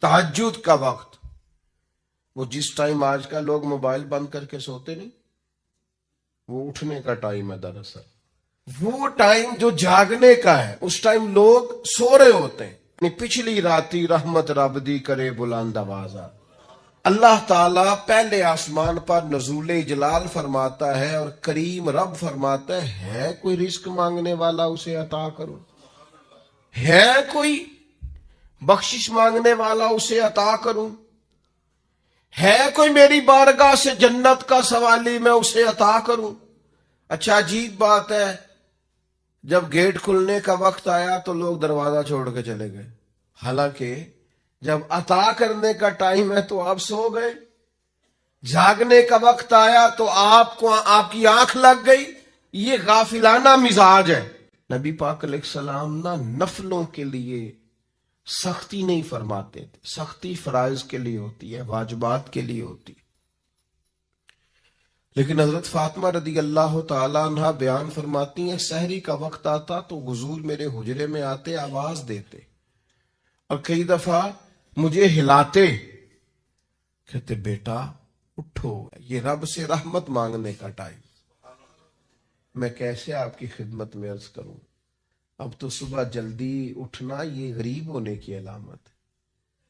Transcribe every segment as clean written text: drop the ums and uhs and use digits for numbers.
تہجد کا وقت، وہ جس ٹائم آج کا لوگ موبائل بند کر کے سوتے نہیں، وہ اٹھنے کا ٹائم ہے دراصل۔ وہ ٹائم جو جاگنے کا ہے، اس ٹائم لوگ سو رہے ہوتے ہیں۔ پچھلی راتی رحمت رب دی کرے بلند آوازہ، اللہ تعالیٰ پہلے آسمان پر نزول جلال فرماتا ہے اور کریم رب فرماتا ہے کوئی رزق مانگنے والا اسے عطا کرو، ہے کوئی بخشش مانگنے والا اسے عطا کروں، ہے کوئی میری بارگاہ سے جنت کا سوالی میں اسے عطا کروں۔ اچھا عجیب بات ہے، جب گیٹ کھلنے کا وقت آیا تو لوگ دروازہ چھوڑ کے چلے گئے، حالانکہ جب عطا کرنے کا ٹائم ہے تو آپ سو گئے، جاگنے کا وقت آیا تو آپ کی آنکھ لگ گئی۔ یہ غافلانہ مزاج ہے۔ نبی پاک علیہ السلام نہ نفلوں کے لیے سختی نہیں فرماتے تھے، سختی فرائض کے لیے ہوتی ہے، واجبات کے لیے ہوتی ہے۔ لیکن حضرت فاطمہ رضی اللہ تعالیٰ عنہ بیان فرماتی ہیں سحری کا وقت آتا تو حضور میرے حجرے میں آتے، آواز دیتے اور کئی دفعہ مجھے ہلاتے، کہتے بیٹا اٹھو، یہ رب سے رحمت مانگنے کا ٹائم۔ میں کیسے آپ کی خدمت میں عرض کروں، اب تو صبح جلدی اٹھنا یہ غریب ہونے کی علامت ہے۔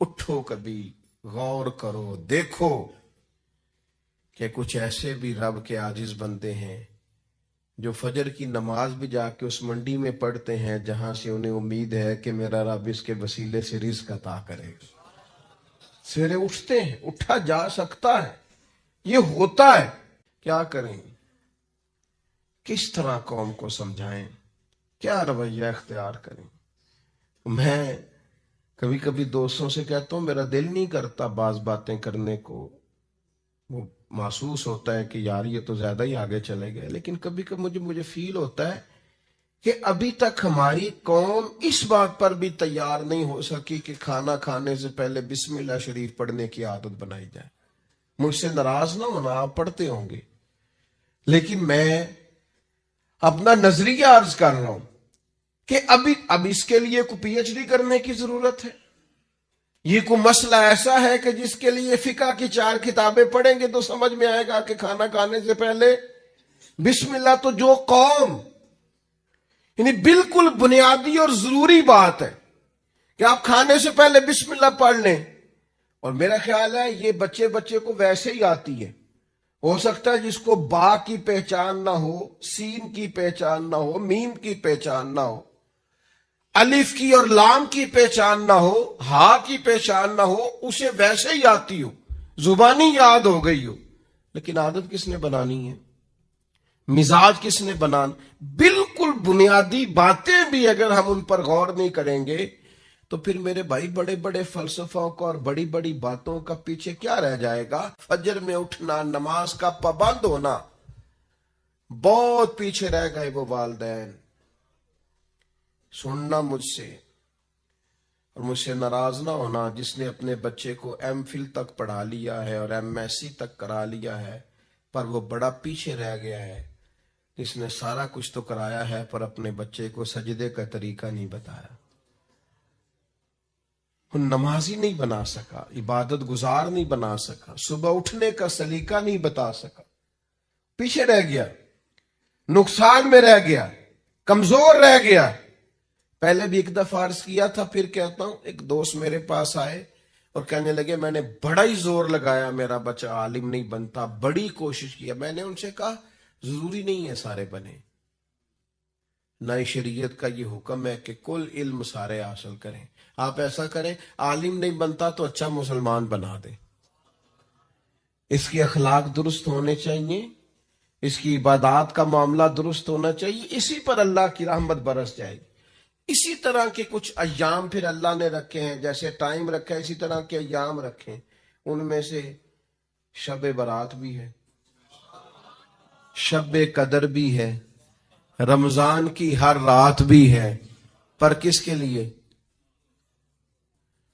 اٹھو، کبھی غور کرو، دیکھو کہ کچھ ایسے بھی رب کے عاجز بندے ہیں جو فجر کی نماز بھی جا کے اس منڈی میں پڑھتے ہیں جہاں سے انہیں امید ہے کہ میرا رب اس کے وسیلے سے رزق عطا کرے گا۔ سویرے اٹھتے ہیں، اٹھا جا سکتا ہے، یہ ہوتا ہے، کیا کریں، کس طرح قوم کو سمجھائیں، کیا رویہ اختیار کریں۔ میں کبھی کبھی دوستوں سے کہتا ہوں میرا دل نہیں کرتا بعض باتیں کرنے کو، وہ محسوس ہوتا ہے کہ یار یہ تو زیادہ ہی آگے چلے گئے، لیکن کبھی کبھی مجھے فیل ہوتا ہے کہ ابھی تک ہماری قوم اس بات پر بھی تیار نہیں ہو سکی کہ کھانا کھانے سے پہلے بسم اللہ شریف پڑھنے کی عادت بنائی جائے۔ مجھ سے ناراض نہ ہونا، آپ پڑھتے ہوں گے، لیکن میں اپنا نظریہ عرض کر رہا ہوں کہ اب اس کے لیے کوئی پی ایچ ڈی کرنے کی ضرورت ہے؟ یہ کوئی مسئلہ ایسا ہے کہ جس کے لیے فقہ کی 4 کتابیں پڑھیں گے تو سمجھ میں آئے گا کہ کھانا کھانے سے پہلے بسم اللہ؟ تو جو قوم، یعنی بالکل بنیادی اور ضروری بات ہے کہ آپ کھانے سے پہلے بسم اللہ پڑھ لیں، اور میرا خیال ہے یہ بچے کو ویسے ہی آتی ہے۔ ہو سکتا ہے جس کو با کی پہچان نہ ہو، سین کی پہچان نہ ہو، میم کی پہچان نہ ہو، الف کی اور لام کی پہچان نہ ہو، ہا کی پہچان نہ ہو، اسے ویسے ہی آتی ہو، زبانی یاد ہو گئی ہو، لیکن عادت کس نے بنانی ہے؟ مزاج کس نے بنانا؟ بالکل بنیادی باتیں بھی اگر ہم ان پر غور نہیں کریں گے تو پھر میرے بھائی بڑے بڑے فلسفوں کا اور بڑی بڑی باتوں کا پیچھے کیا رہ جائے گا؟ فجر میں اٹھنا، نماز کا پابند ہونا، بہت پیچھے رہ گئے وہ والدین۔ سننا مجھ سے اور مجھ سے ناراض نہ ہونا جس نے اپنے بچے کو ایم فل تک پڑھا لیا ہے اور ایم ایس سی تک کرا لیا ہے، پر وہ بڑا پیچھے رہ گیا ہے، جس نے سارا کچھ تو کرایا ہے پر اپنے بچے کو سجدے کا طریقہ نہیں بتایا، وہ نمازی نہیں بنا سکا، عبادت گزار نہیں بنا سکا، صبح اٹھنے کا سلیقہ نہیں بتا سکا، پیچھے رہ گیا، نقصان میں رہ گیا، کمزور رہ گیا۔ پہلے بھی ایک دفعہ عرض کیا تھا، پھر کہتا ہوں، ایک دوست میرے پاس آئے اور کہنے لگے میں نے بڑا ہی زور لگایا میرا بچہ عالم نہیں بنتا، بڑی کوشش کیا۔ میں نے ان سے کہا ضروری نہیں ہے سارے بنے، نئی شریعت کا یہ حکم ہے کہ کل علم سارے حاصل کریں۔ آپ ایسا کریں، عالم نہیں بنتا تو اچھا مسلمان بنا دیں، اس کی اخلاق درست ہونے چاہیے، اس کی عبادات کا معاملہ درست ہونا چاہیے، اسی پر اللہ کی رحمت برس جائے گی۔ اسی طرح کے کچھ ایام پھر اللہ نے رکھے ہیں، جیسے ٹائم رکھا ہے اسی طرح کے ایام رکھے ہیں، ان میں سے شب برات بھی ہے، شب قدر بھی ہے، رمضان کی ہر رات بھی ہے، پر کس کے لیے؟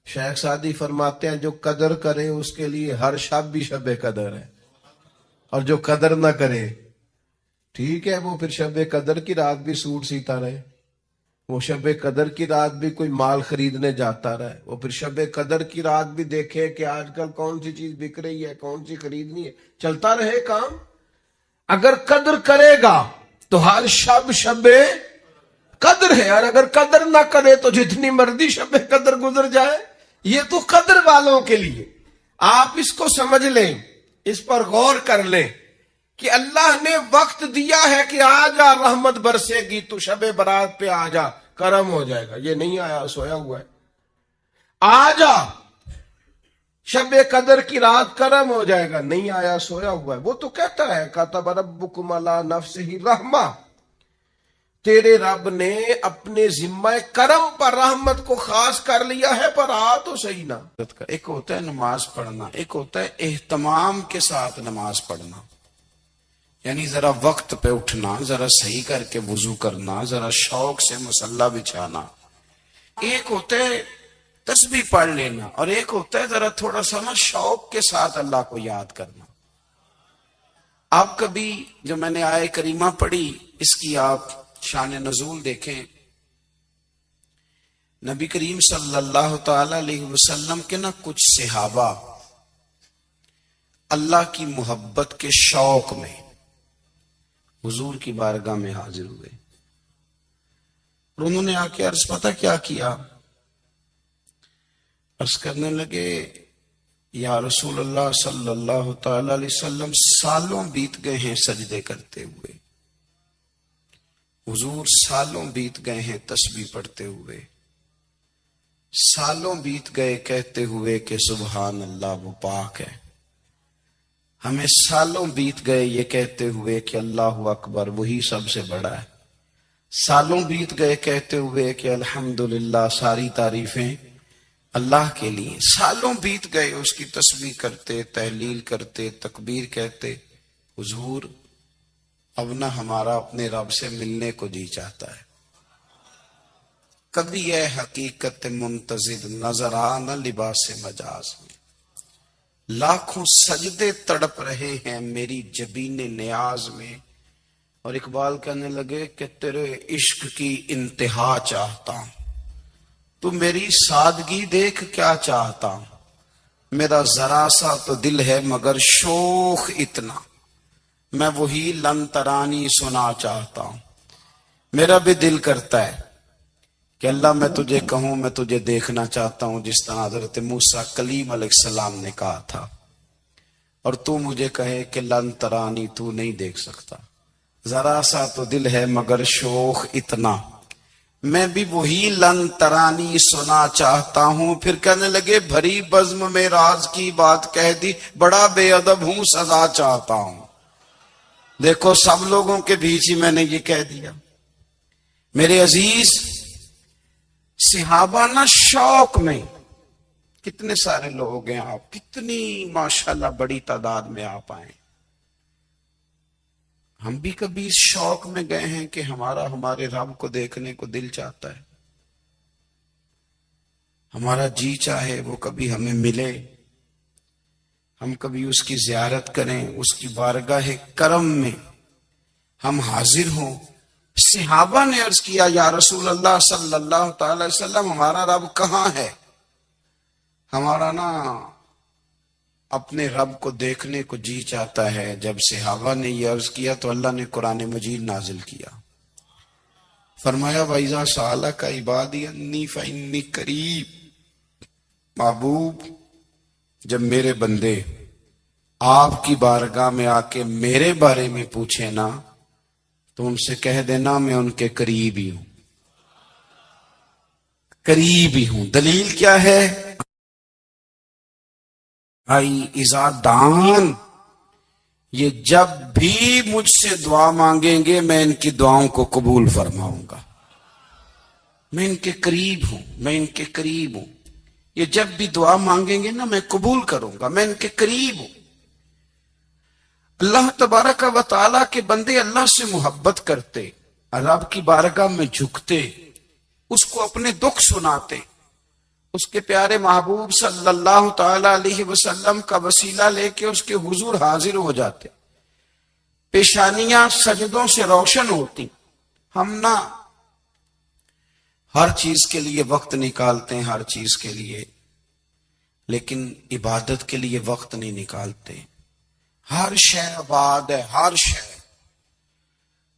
شیخ سعدی فرماتے ہیں جو قدر کرے اس کے لیے ہر شب بھی شب قدر ہے، اور جو قدر نہ کرے ٹھیک ہے وہ پھر شب قدر کی رات بھی سوٹ سیتا رہے، وہ شب قدر کی رات بھی کوئی مال خریدنے جاتا رہے، وہ پھر شب قدر کی رات بھی دیکھے کہ آج کل کون سی چیز بک رہی ہے، کون سی خریدنی ہے، چلتا رہے کام۔ اگر قدر کرے گا تو ہر شب قدر ہے، اور اگر قدر نہ کرے تو جتنی مرضی شب قدر گزر جائے، یہ تو قدر والوں کے لیے۔ آپ اس کو سمجھ لیں، اس پر غور کر لیں کہ اللہ نے وقت دیا ہے کہ آ جا رحمت برسے گی، تو شب برات پہ آ جا کرم ہو جائے گا۔ یہ نہیں آیا، سویا ہوا ہے۔ آ جا شب قدر کی رات کرم ہو جائے گا، نہیں آیا، سویا ہوا ہے۔ وہ تو کہتا ہے کتب ربکم علی نفسہ رحمہ، تیرے رب نے اپنے ذمہ کرم پر رحمت کو خاص کر لیا ہے، پر آ تو صحیح نہ۔ ایک ہوتا ہے نماز پڑھنا، ایک ہوتا ہے اہتمام کے ساتھ نماز پڑھنا، یعنی ذرا وقت پہ اٹھنا، ذرا صحیح کر کے وضو کرنا، ذرا شوق سے مصلی بچھانا۔ ایک ہوتا ہے تسبیح پڑھ لینا، اور ایک ہوتا ہے ذرا تھوڑا سا نا شوق کے ساتھ اللہ کو یاد کرنا۔ آپ کبھی جو میں نے آیہ کریمہ پڑھی، اس کی آپ شان نزول دیکھیں، نبی کریم صلی اللہ تعالی علیہ وسلم کے نا کچھ صحابہ اللہ کی محبت کے شوق میں حضور کی بارگاہ میں حاضر ہوئے، اور انہوں نے آ کے عرض پتہ کیا کیا؟ عرض کرنے لگے، یا رسول اللہ صلی اللہ تعالی علیہ وسلم، سالوں بیت گئے ہیں سجدے کرتے ہوئے، حضور سالوں بیت گئے ہیں تسبیح پڑھتے ہوئے، سالوں بیت گئے کہتے ہوئے کہ سبحان اللہ وہ پاک ہے، ہمیں سالوں بیت گئے یہ کہتے ہوئے کہ اللہ اکبر وہی سب سے بڑا ہے، سالوں بیت گئے کہتے ہوئے کہ الحمدللہ ساری تعریفیں اللہ کے لیے، سالوں بیت گئے اس کی تسبیح کرتے، تحلیل کرتے، تکبیر کہتے۔ حضور اب نہ ہمارا اپنے رب سے ملنے کو جی چاہتا ہے، کبھی یہ حقیقت منتظر نظر آ نہ لباس مجاز میں، لاکھوں سجدے تڑپ رہے ہیں میری جبین نیاز میں۔ اور اقبال کہنے لگے کہ تیرے عشق کی انتہا چاہتا ہوں، تو میری سادگی دیکھ کیا چاہتا ہوں، میرا ذرا سا تو دل ہے مگر شوخ اتنا، میں وہی لن ترانی سنا چاہتا ہوں۔ میرا بھی دل کرتا ہے کہ اللہ میں تجھے کہوں میں تجھے دیکھنا چاہتا ہوں، جس طرح حضرت موسیٰ کلیم علیہ السلام نے کہا تھا، اور تو مجھے کہے کہ لن ترانی تو نہیں دیکھ سکتا، ذرا سا تو دل ہے مگر شوخ اتنا، میں بھی وہی لن ترانی سنا چاہتا ہوں۔ پھر کہنے لگے بھری بزم میں راز کی بات کہہ دی، بڑا بے ادب ہوں سزا چاہتا ہوں۔ دیکھو سب لوگوں کے بیچ ہی میں نے یہ کہہ دیا۔ میرے عزیز صحابہ نا شوق میں، کتنے سارے لوگ ہیں، آپ کتنی ماشاءاللہ بڑی تعداد میں آپ آئیں، ہم بھی کبھی اس شوق میں گئے ہیں کہ ہمارے رب کو دیکھنے کو دل چاہتا ہے، ہمارا جی چاہے وہ کبھی ہمیں ملے، ہم کبھی اس کی زیارت کریں، اس کی بارگاہ کرم میں ہم حاضر ہوں۔ صحابہ نے عرض کیا یا رسول اللہ صلی اللہ تعالی علیہ وسلم، ہمارا رب کہاں ہے؟ ہمارا نا اپنے رب کو دیکھنے کو جی چاہتا ہے۔ جب صحابہ نے یہ عرض کیا تو اللہ نے قرآن مجید نازل کیا، فرمایا وَإِذَا سَأَلَكَ عِبَادِي عَنِّي فَإِنِّي قَرِيبٌ، محبوب جب میرے بندے آپ کی بارگاہ میں آ کے میرے بارے میں پوچھے نا تو ان سے کہہ دینا میں ان کے قریب ہی ہوں، قریب ہی ہوں۔ دلیل کیا ہے؟ اذا دان، یہ جب بھی مجھ سے دعا مانگیں گے میں ان کی دعاؤں کو قبول فرماؤں گا، میں ان کے قریب ہوں، میں ان کے قریب ہوں۔ یہ جب بھی دعا مانگیں گے نا میں قبول کروں گا، میں ان کے قریب ہوں۔ اللہ تبارک و تعالیٰ کے بندے اللہ سے محبت کرتے، رب کی بارگاہ میں جھکتے، اس کو اپنے دکھ سناتے، اس کے پیارے محبوب صلی اللہ تعالی علیہ وسلم کا وسیلہ لے کے اس کے حضور حاضر ہو جاتے، پیشانیاں سجدوں سے روشن ہوتی۔ ہم نہ ہر چیز کے لیے وقت نکالتے ہیں، ہر چیز کے لیے، لیکن عبادت کے لیے وقت نہیں نکالتے۔ ہر شے آباد ہے، ہر شے،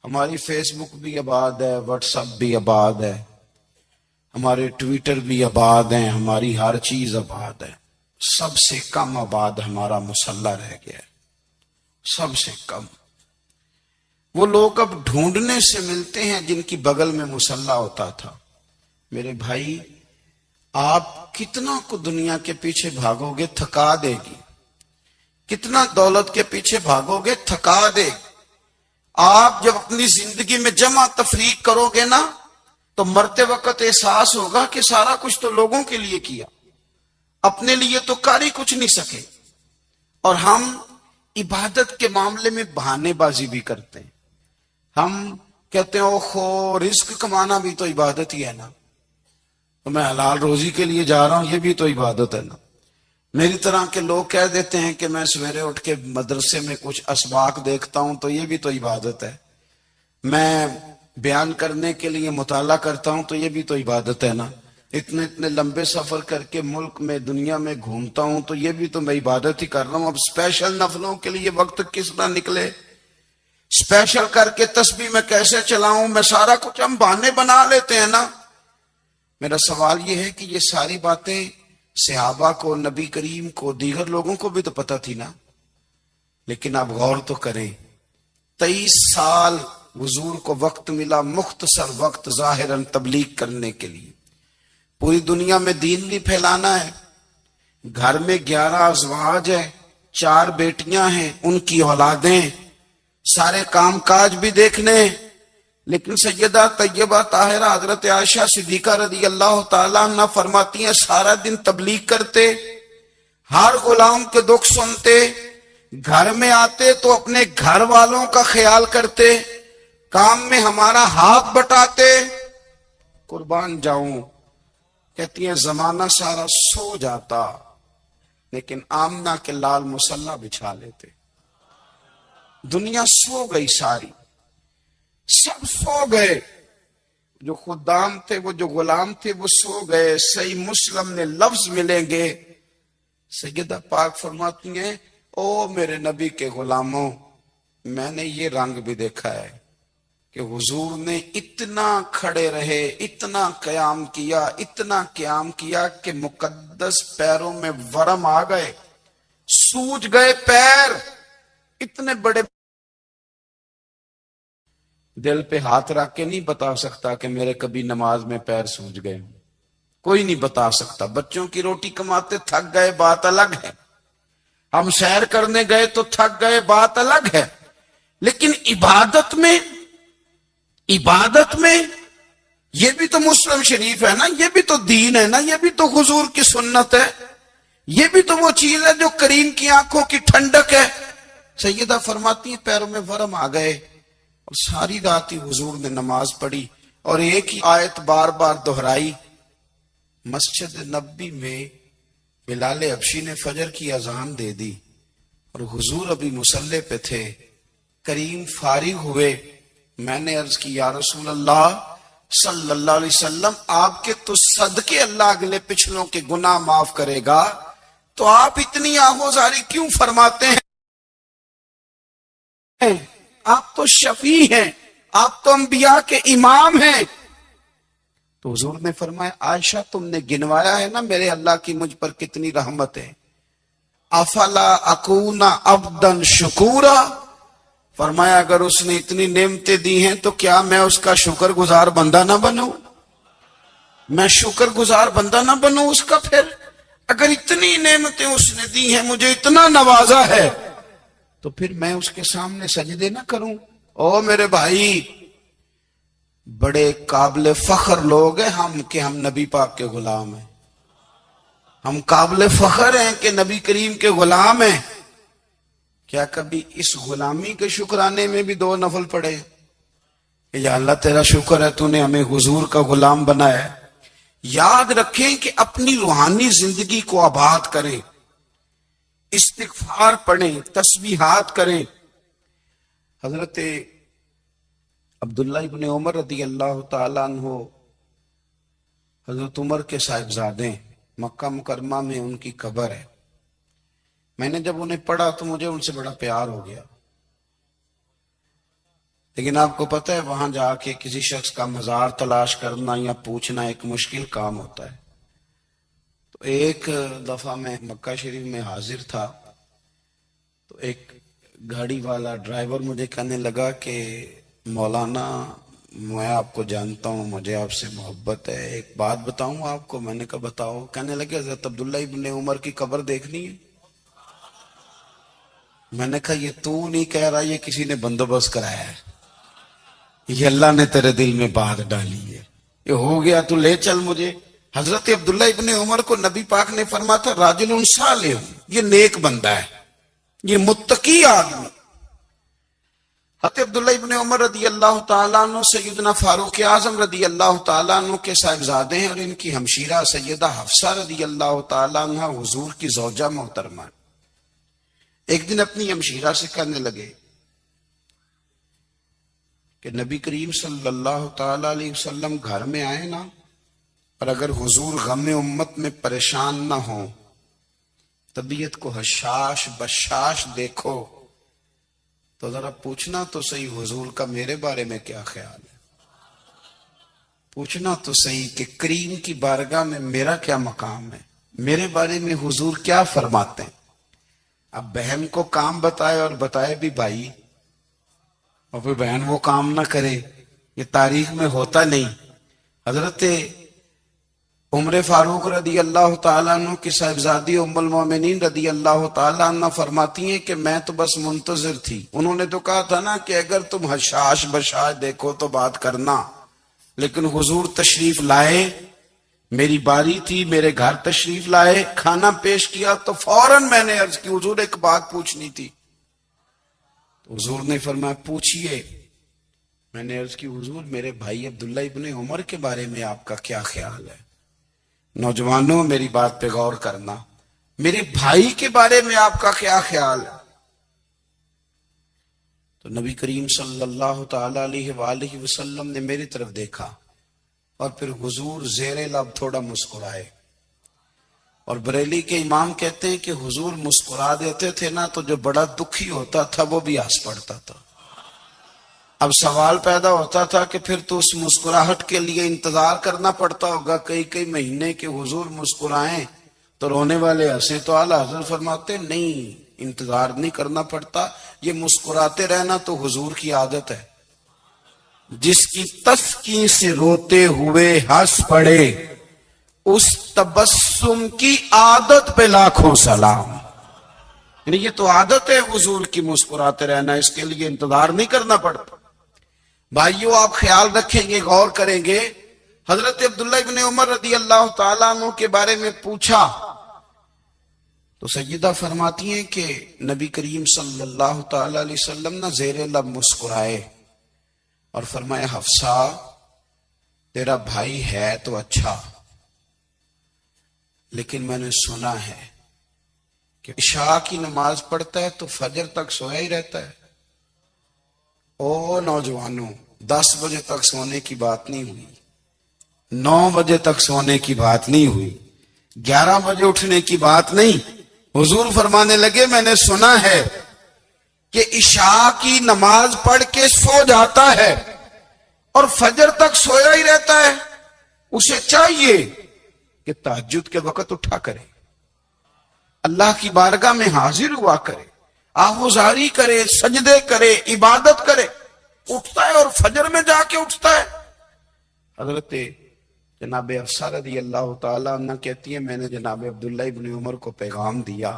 ہماری فیس بک بھی آباد ہے، واٹس ایپ بھی آباد ہے، ہمارے ٹویٹر بھی آباد ہیں، ہماری ہر چیز آباد ہے۔ سب سے کم آباد ہمارا مصلی رہ گیا ہے، سب سے کم۔ وہ لوگ اب ڈھونڈنے سے ملتے ہیں جن کی بغل میں مصلی ہوتا تھا۔ میرے بھائی، آپ کتنا کو دنیا کے پیچھے بھاگو گے تھکا دے گی، کتنا دولت کے پیچھے بھاگو گے تھکا دے گی۔ آپ جب اپنی زندگی میں جمع تفریق کرو گے نا تو مرتے وقت احساس ہوگا کہ سارا کچھ تو لوگوں کے لیے کیا، اپنے لیے تو کر ہی کچھ نہیں سکے۔ اور ہم عبادت کے معاملے میں بہانے بازی بھی کرتے ہیں۔ ہم کہتے ہیں اوہو رزق کمانا بھی تو عبادت ہی ہے نا، تو میں حلال روزی کے لیے جا رہا ہوں، یہ بھی تو عبادت ہے نا۔ میری طرح کے لوگ کہہ دیتے ہیں کہ میں سویرے اٹھ کے مدرسے میں کچھ اسباق دیکھتا ہوں تو یہ بھی تو عبادت ہے، میں بیان کرنے کے لیے مطالعہ کرتا ہوں تو یہ بھی تو عبادت ہے نا، اتنے اتنے لمبے سفر کر کے ملک میں دنیا میں گھومتا ہوں تو یہ بھی تو میں عبادت ہی کر رہا ہوں۔ اب اسپیشل نفلوں کے لیے وقت کس طرح نکلے، اسپیشل کر کے تسبیح میں کیسے چلاؤں، میں سارا کچھ ہم بہانے بنا لیتے ہیں نا۔ میرا سوال یہ ہے کہ یہ ساری باتیں صحابہ کو، نبی کریم کو، دیگر لوگوں کو بھی تو پتہ تھی نا، لیکن آپ غور تو کریں، 23 سال حضور کو وقت ملا، مختصر وقت ظاہراً تبلیغ کرنے کے لیے، پوری دنیا میں دین بھی پھیلانا ہے۔ گھر میں 11 ازواج ہیں، 4 بیٹیاں ہیں، ان کی اولادیں، سارے کام کاج بھی دیکھنے ہیں۔ لیکن سیدہ طیبہ طاہرہ حضرت عائشہ صدیقہ رضی اللہ تعالیٰ عنہ فرماتی ہیں سارا دن تبلیغ کرتے، ہر غلام کے دکھ سنتے، گھر میں آتے تو اپنے گھر والوں کا خیال کرتے، کام میں ہمارا ہاتھ بٹاتے۔ قربان جاؤں، کہتی ہیں زمانہ سارا سو جاتا لیکن آمنہ کے لال مصلی بچھا لیتے۔ دنیا سو گئی، ساری سب سو گئے، جو خدام تھے، وہ جو غلام تھے، وہ سو گئے۔ صحیح مسلم نے لفظ ملیں گے، سیدہ پاک فرماتی ہیں او میرے نبی کے غلاموں، میں نے یہ رنگ بھی دیکھا ہے کہ حضور نے اتنا کھڑے رہے، اتنا قیام کیا، اتنا قیام کیا کہ مقدس پیروں میں ورم آ گئے، سوج گئے پیر، اتنے بڑے۔ دل پہ ہاتھ رکھ کے نہیں بتا سکتا کہ میرے کبھی نماز میں پیر سوج گئے، کوئی نہیں بتا سکتا۔ بچوں کی روٹی کماتے تھک گئے بات الگ ہے، ہم سیر کرنے گئے تو تھک گئے بات الگ ہے، لیکن عبادت میں یہ بھی تو مسلم شریف ہے نا، یہ بھی تو دین ہے نا، یہ بھی تو حضور کی سنت ہے، یہ بھی تو وہ چیز ہے جو کریم کی آنکھوں کی ٹھنڈک ہے۔ سیدہ فرماتی ہیں پیروں میں ورم آ گئے، اور ساری رات ہی حضور نے نماز پڑھی اور ایک ہی آیت بار بار دہرائی۔ مسجد نبی میں بلال حبشی نے فجر کی اذان دے دی اور حضور ابھی مصلی پہ تھے، کریم فارغ ہوئے، میں نے عرض کی یا رسول اللہ صلی اللہ علیہ وسلم، آپ کے تو صدقے اللہ اگلے پچھلوں کے گناہ معاف کرے گا، تو آپ اتنی آہوزاری کیوں فرماتے ہیں؟ آپ تو شفیع ہیں، آپ تو انبیاء کے امام ہیں۔ تو حضور نے فرمایا عائشہ تم نے گنوایا ہے نا میرے اللہ کی مجھ پر کتنی رحمت ہے، افلا اکون عبدا شکورا، فرمایا اگر اس نے اتنی نعمتیں دی ہیں تو کیا میں اس کا شکر گزار بندہ نہ بنوں، میں شکر گزار بندہ نہ بنوں اس کا؟ پھر اگر اتنی نعمتیں اس نے دی ہیں، مجھے اتنا نوازا ہے، تو پھر میں اس کے سامنے سجدے نہ کروں؟ او میرے بھائی، بڑے قابل فخر لوگ ہیں ہم کہ ہم نبی پاک کے غلام ہیں، ہم قابل فخر ہیں کہ نبی کریم کے غلام ہیں۔ کیا کبھی اس غلامی کے شکرانے میں بھی 2 نفل پڑھے کہ یا اللہ تیرا شکر ہے تو نے ہمیں حضور کا غلام بنایا ہے؟ یاد رکھیں کہ اپنی روحانی زندگی کو آباد کریں، استغفار پڑھیں، تسبیحات کریں۔ حضرت عبداللہ ابن عمر رضی اللہ تعالیٰ عنہ حضرت عمر کے صاحبزادے مکہ مکرمہ میں ان کی قبر ہے. میں نے جب انہیں پڑھا تو مجھے ان سے بڑا پیار ہو گیا. لیکن آپ کو پتہ ہے وہاں جا کے کسی شخص کا مزار تلاش کرنا یا پوچھنا ایک مشکل کام ہوتا ہے. تو ایک دفعہ میں مکہ شریف میں حاضر تھا تو ایک گاڑی والا ڈرائیور مجھے کہنے لگا کہ مولانا میں آپ کو جانتا ہوں, مجھے آپ سے محبت ہے, ایک بات بتاؤں آپ کو. میں نے کہا بتاؤ. کہنے لگے حضرت عبداللہ ابن عمر کی قبر دیکھنی ہے. میں نے کہا یہ تو نہیں کہہ رہا, یہ کسی نے بندوبست کرایا ہے, یہ اللہ نے تیرے دل میں بات ڈالی ہے, یہ ہو گیا تو لے چل مجھے. حضرت عبداللہ ابن عمر کو نبی پاک نے فرمایا تھا راجل صالح, یہ نیک بندہ ہے, یہ متقی آدمی. حضرت عبداللہ ابن عمر رضی اللہ تعالیٰ عنہ سیدنا فاروق اعظم رضی اللہ تعالیٰ عنہ کے صاحبزادے ہیں, اور ان کی ہمشیرہ سیدہ حفصہ رضی اللہ تعالیٰ عنہ حضور کی زوجہ محترمہ. ایک دن اپنی ہمشیرہ سے کہنے لگے کہ نبی کریم صلی اللہ تعالیٰ علیہ وسلم گھر میں آئے نا, اور اگر حضور غم امت میں پریشان نہ ہوں, طبیعت کو حشاش بشاش دیکھو, تو ذرا پوچھنا تو صحیح حضور کا میرے بارے میں کیا خیال ہے. پوچھنا تو صحیح کہ کریم کی بارگاہ میں میرا کیا مقام ہے, میرے بارے میں حضور کیا فرماتے ہیں. اب بہن کو کام بتائے اور بتائے بھی بھائی, اور پھر بہن وہ کام نہ کرے, یہ تاریخ میں ہوتا نہیں. حضرت عمر فاروق رضی اللہ تعالیٰ عنہ کی صاحبزادی ام المومنین رضی اللہ تعالیٰ عنہ فرماتی ہیں کہ میں تو بس منتظر تھی. انہوں نے تو کہا تھا نا کہ اگر تم حشاش بشاش دیکھو تو بات کرنا, لیکن حضور تشریف لائے, میری باری تھی, میرے گھر تشریف لائے, کھانا پیش کیا تو فوراً میں نے عرض کی حضور ایک بات پوچھنی تھی. حضور نے فرمایا پوچھئے. میں نے عرض کی حضور میرے بھائی عبداللہ ابن عمر کے بارے میں آپ کا کیا خیال ہے. نوجوانوں میری بات پہ غور کرنا, میرے بھائی کے بارے میں آپ کا کیا خیال ہے. تو نبی کریم صلی اللہ تعالی علیہ وآلہ وسلم نے میری طرف دیکھا, اور پھر حضور زیر لب تھوڑا مسکرائے. اور بریلی کے امام کہتے ہیں کہ حضور مسکرا دیتے تھے نا تو جو بڑا دکھی ہوتا تھا وہ بھی ہنس پڑتا تھا. اب سوال پیدا ہوتا تھا کہ پھر تو اس مسکراہٹ کے لیے انتظار کرنا پڑتا ہوگا کئی مہینے کے حضور مسکرائیں تو رونے والے ہنسے. تو اعلیٰ حضرت فرماتے نہیں, انتظار نہیں کرنا پڑتا, یہ مسکراتے رہنا تو حضور کی عادت ہے. جس کی تسکین سے روتے ہوئے ہنس پڑے, اس تبسم کی عادت پہ لاکھوں سلام. یعنی یہ تو عادت ہے حضور کی مسکراتے رہنا, اس کے لیے انتظار نہیں کرنا پڑتا. بھائیو آپ خیال رکھیں گے, غور کریں گے. حضرت عبداللہ ابن عمر رضی اللہ تعالیٰ عنہ کے بارے میں پوچھا تو سیدہ فرماتی ہیں کہ نبی کریم صلی اللہ تعالیٰ علیہ وسلم نہ زیر لب مسکرائے اور فرمایا حفصہ تیرا بھائی ہے تو اچھا, لیکن میں نے سنا ہے کہ عشاء کی نماز پڑھتا ہے تو فجر تک سویا ہی رہتا ہے. او نوجوانوں, 10 بجے تک سونے کی بات نہیں ہوئی, 9 بجے تک سونے کی بات نہیں ہوئی, 11 بجے اٹھنے کی بات نہیں. حضور فرمانے لگے میں نے سنا ہے کہ عشاء کی نماز پڑھ کے سو جاتا ہے اور فجر تک سویا ہی رہتا ہے. اسے چاہیے کہ تہجد کے وقت اٹھا کرے, اللہ کی بارگاہ میں حاضر ہوا کرے, آہوزاری کرے, سجدے کرے, عبادت کرے. اٹھتا ہے اور فجر میں جا کے اٹھتا ہے. حضرت جناب حفصہ رضی اللہ تعالیٰ عنہ کہتی ہے میں نے جناب عبداللہ ابن عمر کو پیغام دیا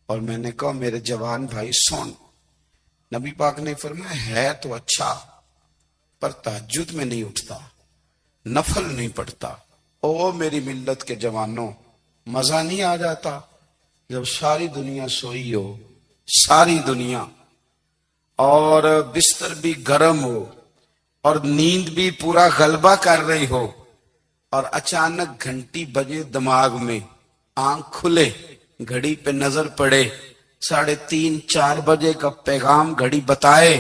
اور میں نے کہا میرے جوان بھائی سن. نبی پاک نے فرمایا ہے تو اچھا, پر تہجد میں نہیں اٹھتا, نفل نہیں پڑھتا. او میری ملت کے جوانوں, مزہ نہیں آ جاتا جب ساری دنیا سوئی ہو, ساری دنیا, اور بستر بھی گرم ہو اور نیند بھی پورا غلبہ کر رہی ہو, اور اچانک گھنٹی بجے دماغ میں, آنکھ کھلے, گھڑی پہ نظر پڑے, 3:30 4 بجے کا پیغام گھڑی بتائے